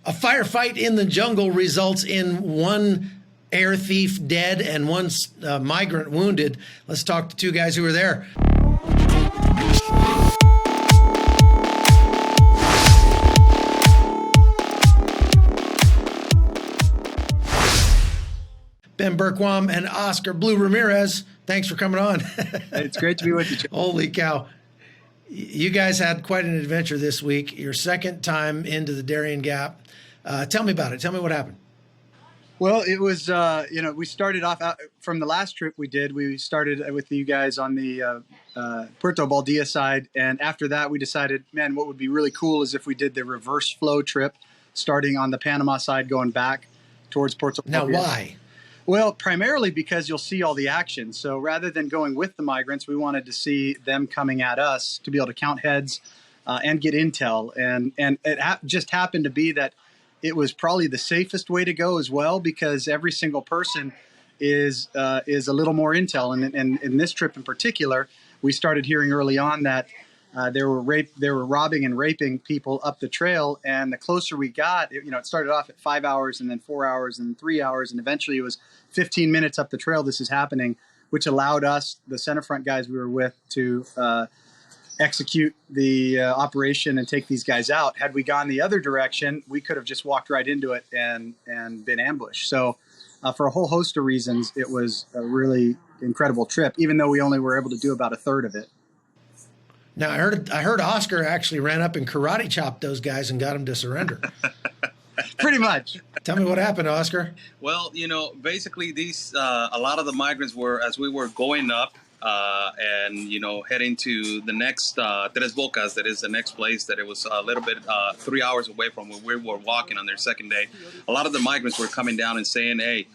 A firefight in the jungle results in one air thief dead and one migrant wounded. Let's talk to two guys who were there. Ben Bergquam and Oscar Blue Ramirez, thanks for coming on. It's great to be with you. Holy cow. You guys had quite an adventure this week. Your second time into the Darien Gap. Tell me about it. Tell me what happened. Well, it was, we started off from the last trip we did. We started with you guys on the Puerto Baldia side. And after that, we decided, man, what would be really cool is if we did the reverse flow trip, starting on the Panama side, going back towards Puerto Baldia. Now, why? Well, primarily because you'll see all the action. So rather than going with the migrants, we wanted to see them coming at us to be able to count heads and get intel. And it just happened to be that it was probably the safest way to go as well, because every single person is a little more intel. And in this trip in particular, we started hearing early on that they were robbing and raping people up the trail. And the closer we got, it started off at 5 hours and then 4 hours and 3 hours. And eventually it was 15 minutes up the trail. This is happening, which allowed us, the center front guys we were with, to execute the operation and take these guys out. Had we gone the other direction, we could have just walked right into it and been ambushed. So for a whole host of reasons, it was a really incredible trip, even though we only were able to do about a third of it. Now, I heard Oscar actually ran up and karate chopped those guys and got them to surrender. Pretty much. Tell me what happened, Oscar. Well, basically these a lot of the migrants were, as we were going up and heading to the next Tres Bocas, that is the next place that it was a little bit 3 hours away from where we were walking on their second day. A lot of the migrants were coming down and saying, hey,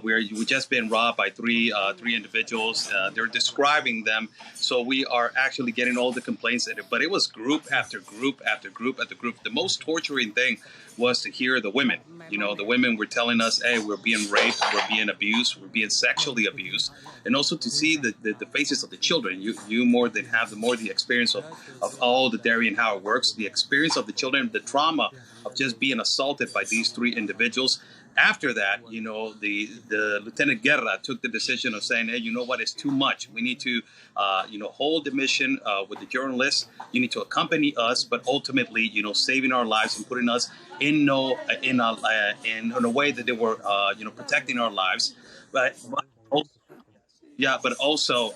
we just been robbed by three individuals. They're describing them, so we are actually getting all the complaints. But it was group after group after group after group. The most torturing thing was to hear the women. The women were telling us, hey, we're being raped, we're being abused, we're being sexually abused. And also to see the faces of the children. You more than have the experience of all the Darien, how it works, the experience of the children, the trauma of just being assaulted by these three individuals. After that, the Lieutenant Guerra took the decision of saying, hey, you know what, it's too much. We need to, hold the mission with the journalists. You need to accompany us, but ultimately, saving our lives and putting us in a way that they were, protecting our lives. But also,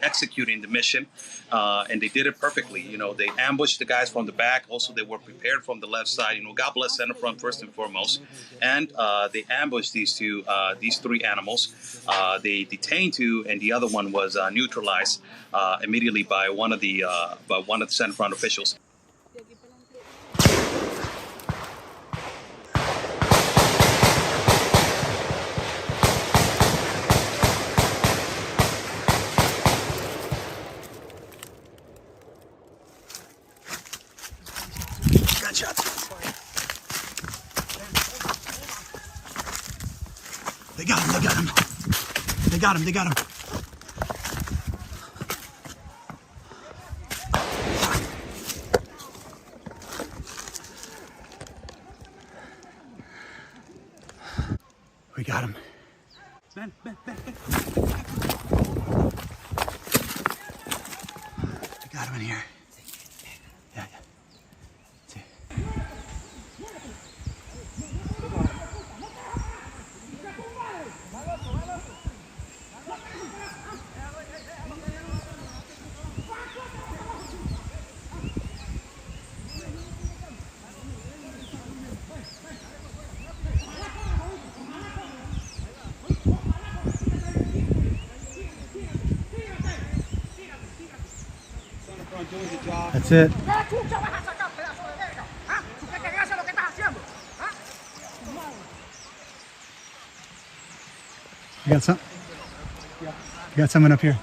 executing the mission, and they did it perfectly. They ambushed the guys from the back. Also, they were prepared from the left side. God bless Center Front first and foremost. And they ambushed these three animals. They detained two, and the other one was neutralized immediately by one of the Center Front officials. They got him. We got him. Ben. We got him in here. Yeah. That's it. You got some? You got someone up here.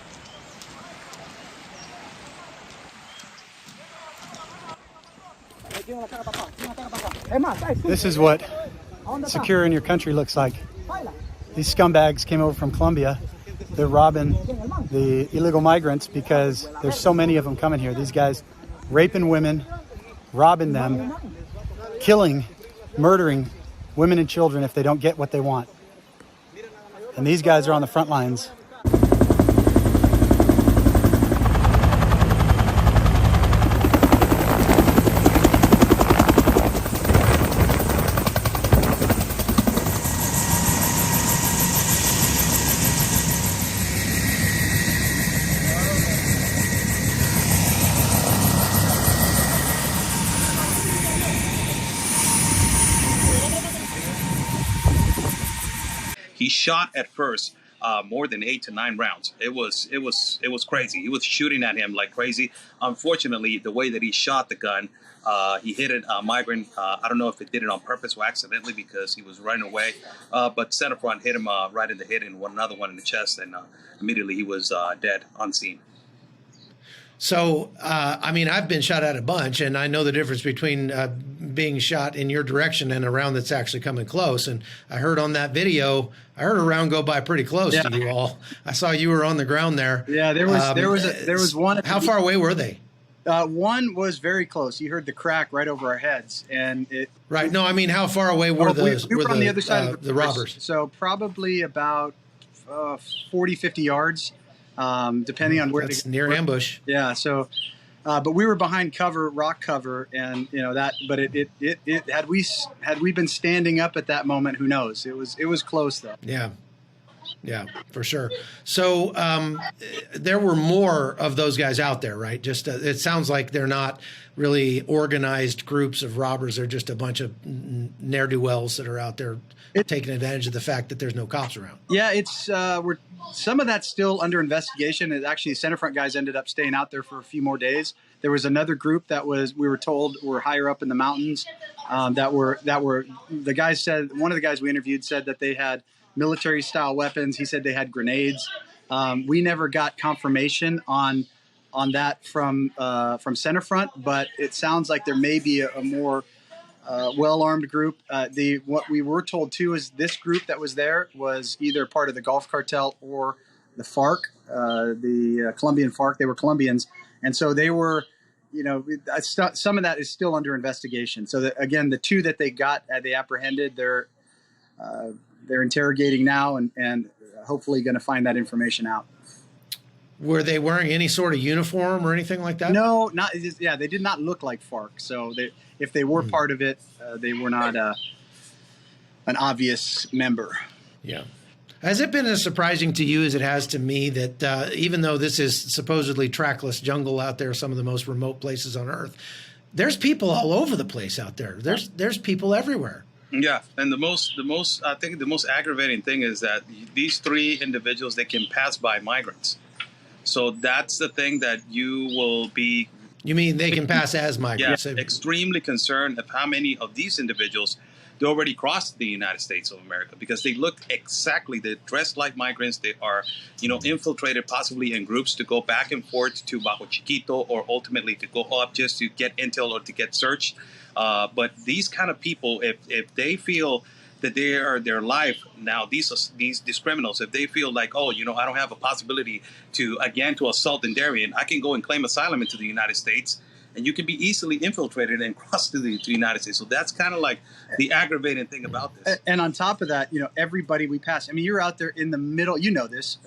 This is what secure in your country looks like. These scumbags came over from Colombia. They're robbing the illegal migrants because there's so many of them coming here. These guys raping women, robbing them, killing, murdering women and children if they don't get what they want. And these guys are on the front lines. He shot at first more than 8 to 9 rounds. It was crazy. He was shooting at him like crazy. Unfortunately, the way that he shot the gun, he hit a migrant. I don't know if it did it on purpose or accidentally because he was running away. But center front hit him right in the head and another one in the chest, and immediately he was dead on scene. So, I mean, I've been shot at a bunch, and I know the difference between being shot in your direction and a round that's actually coming close. And I heard on that video, I heard a round go by pretty close to you all. I saw you were on the ground there. Yeah, there was one. How far away were they? One was very close. You heard the crack right over our heads, and it. Right. No, I mean, how far away were we were on the other side of the robbers? So probably about 40, 50 yards. Depending on where that's near ambush. Yeah. So, but we were behind cover, rock cover, and you know that. But it had we been standing up at that moment, who knows? It was close though. Yeah. Yeah, for sure. So there were more of those guys out there, right? Just it sounds like they're not really organized groups of robbers. They're just a bunch of ne'er-do-wells that are out there taking advantage of the fact that there's no cops around. Yeah, it's some of that's still under investigation. It actually, Centerfront guys ended up staying out there for a few more days. There was another group that we were told were higher up in the mountains. That were the guys said, one of the guys we interviewed said that they had military style weapons. He said they had grenades. We never got confirmation on that from Centerfront, but it sounds like there may be a more well-armed group. What we were told too is this group that was there was either part of the Gulf Cartel or the FARC, the Colombian FARC. They were Colombians, and so they were. You know, some of that is still under investigation. So again, the two that they apprehended, they're interrogating now and hopefully going to find that information out. Were they wearing any sort of uniform or anything like that? No, not. Yeah, they did not look like FARC. So if they were part of it, they were not an obvious member. Yeah. Has it been as surprising to you as it has to me that even though this is supposedly trackless jungle out there, some of the most remote places on Earth, there's people all over the place out there. There's people everywhere. Yeah, and the most I think the most aggravating thing is that these three individuals, they can pass by migrants. So that's the thing that you will be. You mean they can pass as migrants? Yeah, extremely concerned of how many of these individuals they already crossed the United States of America, because they look exactly, they're dressed like migrants. They are, infiltrated possibly in groups to go back and forth to Bajo Chiquito or ultimately to go up just to get intel or to get searched. But these kind of people, if they feel that they are their life now, these criminals, if they feel like, I don't have a possibility to assault in Darien, I can go and claim asylum into the United States, and you can be easily infiltrated and cross to the United States. So that's kind of like the aggravating thing about this. And on top of that, everybody we pass, I mean, you're out there in the middle, this,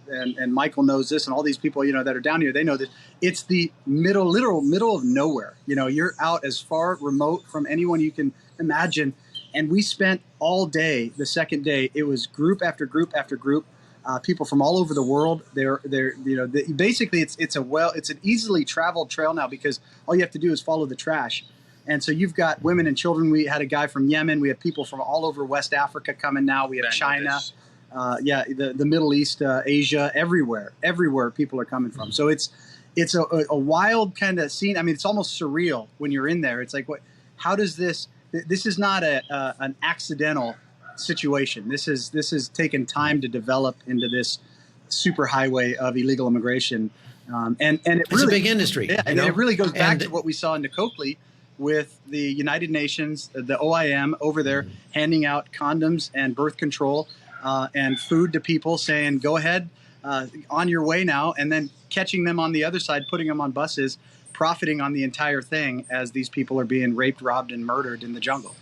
and Michael knows this, and all these people, that are down here, they know this. It's the literal middle of nowhere. You're out as far remote from anyone you can imagine. And we spent all day, the second day, it was group after group after group, people from all over the world. Basically it's an easily traveled trail now, because all you have to do is follow the trash. And so you've got women and children. We had a guy from Yemen. We have people from all over West Africa coming now. We have China, the Middle East, Asia, everywhere people are coming from. So it's a wild kind of scene. I mean, it's almost surreal when you're in there. It's like, how does this is not an accidental situation. This is taken time to develop into this super highway of illegal immigration, and it's a big industry. Yeah, and it really goes back to what we saw in Nicoclí with the United Nations, the OIM over there handing out condoms and birth control and food to people, saying, "Go ahead, on your way now," and then catching them on the other side, putting them on buses, profiting on the entire thing as these people are being raped, robbed, and murdered in the jungle.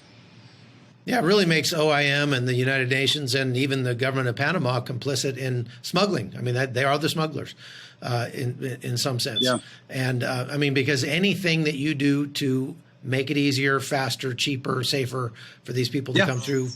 Yeah, it really makes OIM and the United Nations and even the government of Panama complicit in smuggling. I mean, they are the smugglers in some sense. Yeah. And I mean, because anything that you do to make it easier, faster, cheaper, safer for these people to come through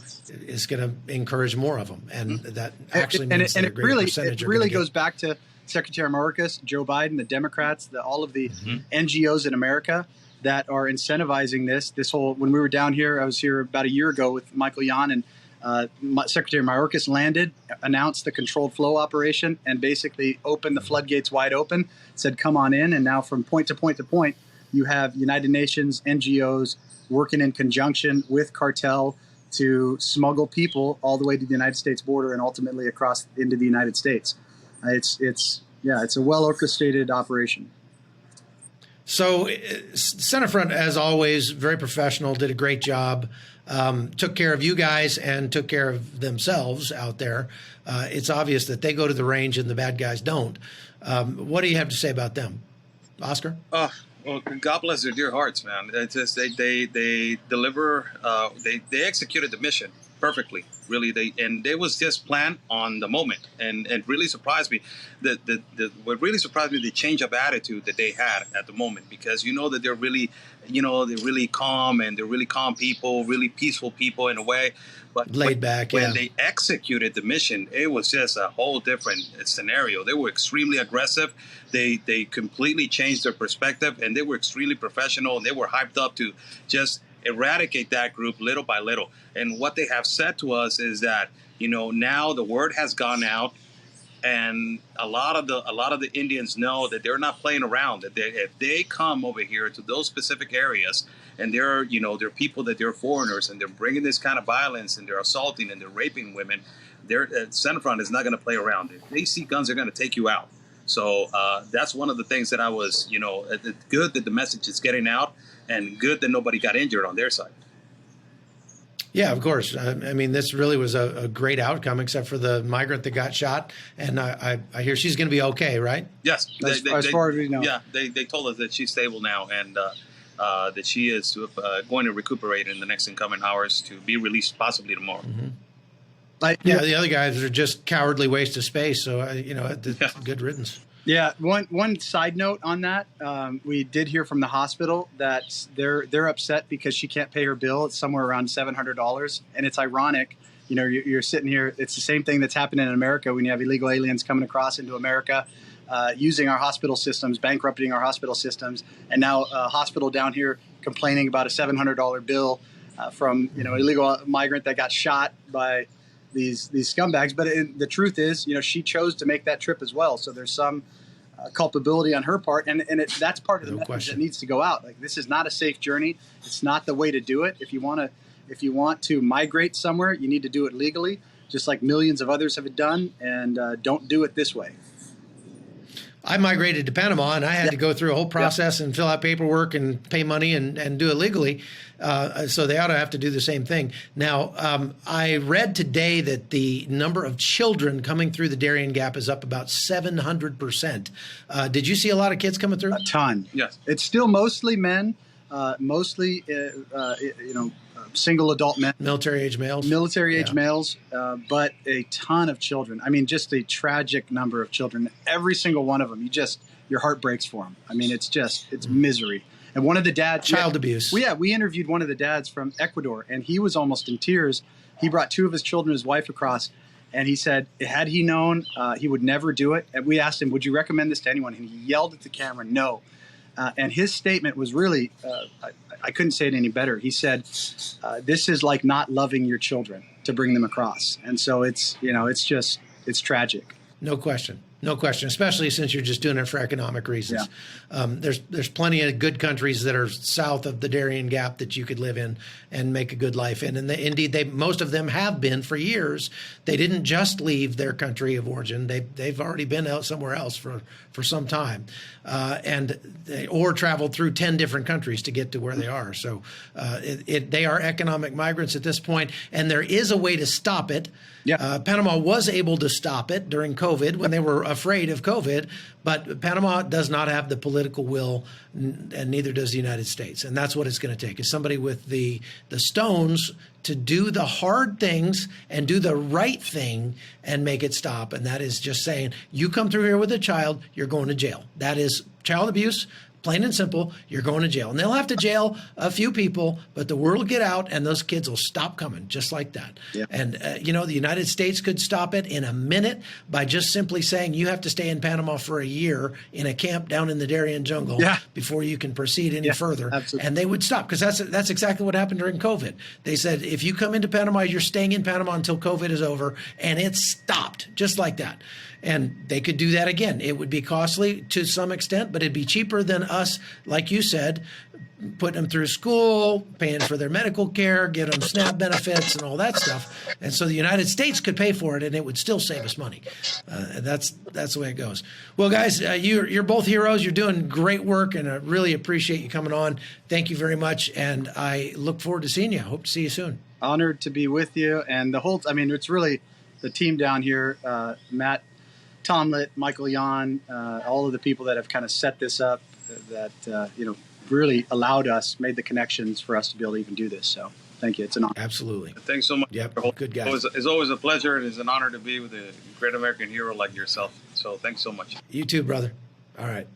is going to encourage more of them. And that actually means that a greater percentage it really goes back to Secretary Mayorkas, Joe Biden, the Democrats, all of the NGOs in America that are incentivizing this whole. When we were down here, I was here about a year ago with Michael Yan, and Secretary Mayorkas landed, announced the controlled flow operation, and basically opened the floodgates wide open, said, come on in. And now from point to point to point, you have United Nations, NGOs working in conjunction with cartel to smuggle people all the way to the United States border and ultimately across into the United States. It's a well orchestrated operation. So Centerfront, as always, very professional, did a great job, took care of you guys and took care of themselves out there. It's obvious that they go to the range and the bad guys don't. What do you have to say about them, Oscar? Well, God bless their dear hearts, man. It's just they deliver. They executed the mission perfectly. Really, it was just planned on the moment, and it really surprised me. What really surprised me, the change of attitude that they had at the moment, because you know that they're really calm, and they're really calm people, really peaceful people in a way. But laid back. When they executed the mission, it was just a whole different scenario. They were extremely aggressive. They completely changed their perspective, and they were extremely professional, and they were hyped up to just eradicate that group little by little. And what they have said to us is that, now the word has gone out, and a lot of the Indians know that they're not playing around. That if they come over here to those specific areas, and they're people that they're foreigners, and they're bringing this kind of violence, and they're assaulting and they're raping women, Centerfront is not going to play around. If they see guns, they're going to take you out. So that's one of the things that I was, it's good that the message is getting out, and good that nobody got injured on their side. Yeah, of course. I mean, this really was a great outcome, except for the migrant that got shot. And I hear she's going to be okay, right? Yes. As far as we know. Yeah, they told us that she's stable now, and that she is going to recuperate in the next incoming hours to be released possibly tomorrow. Mm-hmm. The other guys are just cowardly waste of space. So, good riddance. Yeah. One side note on that, we did hear from the hospital that they're upset because she can't pay her bill. It's somewhere around $700, and it's ironic. You're sitting here. It's the same thing that's happening in America when you have illegal aliens coming across into America, using our hospital systems, bankrupting our hospital systems, and now a hospital down here complaining about a $700 bill from illegal migrant that got shot by these scumbags. But the truth is, she chose to make that trip as well. So there's some culpability on her part, and that's part of the message that needs to go out. Like, this is not a safe journey. It's not the way to do it. If you want to migrate somewhere, you need to do it legally, just like millions of others have done, and don't do it this way. I migrated to Panama, and I had to go through a whole process and fill out paperwork and pay money and do it legally. So they ought to have to do the same thing. Now, I read today that the number of children coming through the Darien Gap is up about 700%. Did you see a lot of kids coming through? A ton. Yes. It's still mostly men, mostly single adult men. Military-age males. Military-age males, but a ton of children. I mean, just a tragic number of children. Every single one of them, your heart breaks for them. I mean, it's misery. And one of the dads... Child abuse. We interviewed one of the dads from Ecuador, and he was almost in tears. He brought two of his children, his wife, across, and he said, had he known, he would never do it. And we asked him, would you recommend this to anyone? And he yelled at the camera, no. And his statement was really, I couldn't say it any better. He said, this is like not loving your children to bring them across. And so it's tragic. No question. No question, especially since you're just doing it for economic reasons. Yeah. There's plenty of good countries that are south of the Darien Gap that you could live in and make a good life in. And indeed, most of them have been for years. They didn't just leave their country of origin. They've already been out somewhere else for some time, or traveled through 10 different countries to get to where they are. So they are economic migrants at this point, and there is a way to stop it. Yeah. Panama was able to stop it during COVID when they were afraid of COVID, but Panama does not have the political will, and neither does the United States. And that's what it's going to take, is somebody with the stones to do the hard things and do the right thing and make it stop. And that is just saying, you come through here with a child, you're going to jail. That is child abuse. Plain and simple, you're going to jail. And they'll have to jail a few people, but the word will get out and those kids will stop coming just like that. Yeah. And, the United States could stop it in a minute by just simply saying you have to stay in Panama for a year in a camp down in the Darien jungle before you can proceed any further. Absolutely. And they would stop, because that's exactly what happened during COVID. They said, if you come into Panama, you're staying in Panama until COVID is over. And it stopped just like that. And they could do that again. It would be costly to some extent, but it'd be cheaper than us, like you said, putting them through school, paying for their medical care, get them SNAP benefits and all that stuff. And so the United States could pay for it, and it would still save us money. That's the way it goes. Well, guys, you're both heroes. You're doing great work, and I really appreciate you coming on. Thank you very much, and I look forward to seeing you. I hope to see you soon. Honored to be with you. And it's really the team down here, Matt Tomlet, Michael Yan, all of the people that have kind of set this up, that really made the connections for us to be able to even do this. So thank you. It's an honor. Absolutely. Thanks so much. Yep. Good guy. It's always a pleasure. It is an honor to be with a great American hero like yourself. So thanks so much. You too, brother. All right.